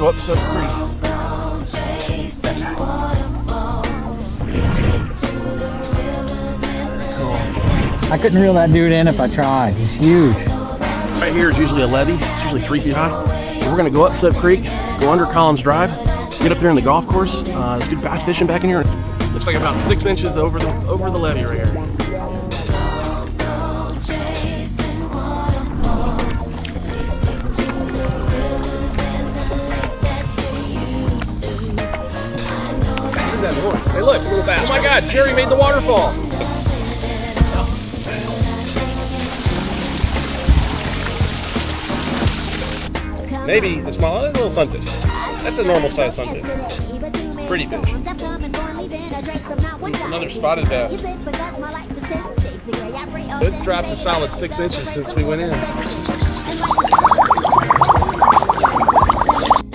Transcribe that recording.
go up Sope Creek. I couldn't reel that dude in if I tried. He's huge. Right here is usually a levee. It's usually 3 feet high. So we're gonna go up Sope Creek, go under Collins Drive, get up there in the golf course. There's good bass fishing back in here. Looks like about 6 inches over the levee right here. What is that noise? Hey look, a little bass. Oh my God, Jerry made the waterfall. Maybe a small, a little sunfish. That's a normal size sunfish. Pretty fish. Another spotted bass. It's dropped a solid 6 inches since we went in.